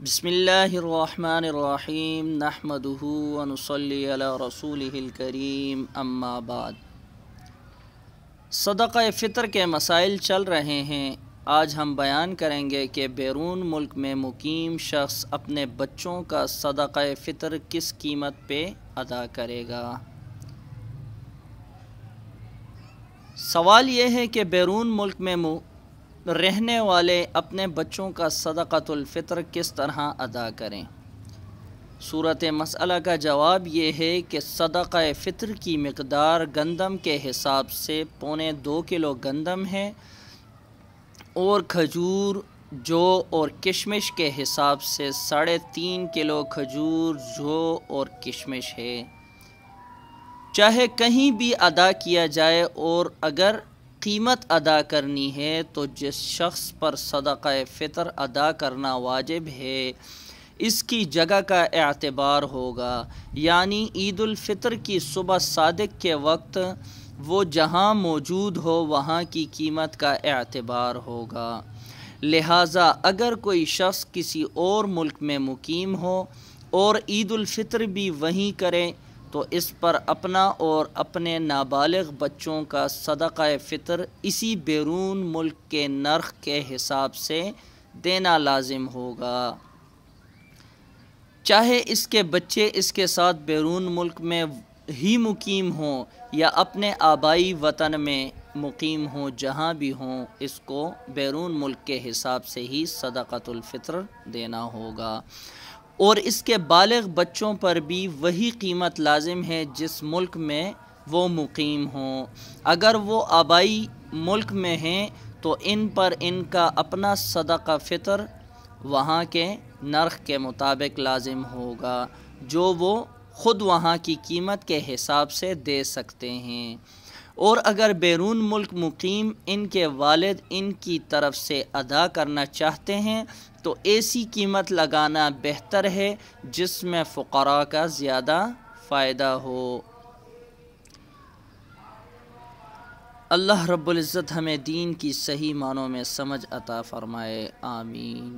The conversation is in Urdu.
بسم اللہ الرحمن الرحیم نحمدہ ونصلی علی رسولہ الکریم اما بعد۔ صدقہ فطر کے مسائل چل رہے ہیں۔ آج ہم بیان کریں گے کہ بیرون ملک میں مقیم شخص اپنے بچوں کا صدقہ فطر کس قیمت پہ ادا کرے گا۔ سوال یہ ہے کہ بیرون ملک میں رہنے والے اپنے بچوں کا صدقۃ الفطر کس طرح ادا کریں۔ صورت مسئلہ کا جواب یہ ہے کہ صدقہ فطر کی مقدار گندم کے حساب سے 2.25 کلو گندم ہے اور کھجور، جو اور کشمش کے حساب سے 3.5 کلو کھجور، جو اور کشمش ہے۔ چاہے کہیں بھی ادا کیا جائے، اور اگر قیمت ادا کرنی ہے تو جس شخص پر صدقہ فطر ادا کرنا واجب ہے اس کی جگہ کا اعتبار ہوگا، یعنی عید الفطر کی صبح صادق کے وقت وہ جہاں موجود ہو وہاں کی قیمت کا اعتبار ہوگا۔ لہٰذا اگر کوئی شخص کسی اور ملک میں مقیم ہو اور عید الفطر بھی وہیں کرے تو اس پر اپنا اور اپنے نابالغ بچوں کا صدقہ فطر اسی بیرون ملک کے نرخ کے حساب سے دینا لازم ہوگا، چاہے اس کے بچے اس کے ساتھ بیرون ملک میں ہی مقیم ہوں یا اپنے آبائی وطن میں مقیم ہوں، جہاں بھی ہوں اس کو بیرون ملک کے حساب سے ہی صدقۃ الفطر دینا ہوگا، اور اس کے بالغ بچوں پر بھی وہی قیمت لازم ہے جس ملک میں وہ مقیم ہوں۔ اگر وہ آبائی ملک میں ہیں تو ان پر ان کا اپنا صدقہ فطر وہاں کے نرخ کے مطابق لازم ہوگا، جو وہ خود وہاں کی قیمت کے حساب سے دے سکتے ہیں، اور اگر بیرون ملک مقیم ان کے والد ان کی طرف سے ادا کرنا چاہتے ہیں تو ایسی قیمت لگانا بہتر ہے جس میں فقراء کا زیادہ فائدہ ہو۔ اللہ رب العزت ہمیں دین کی صحیح معنوں میں سمجھ عطا فرمائے، آمین۔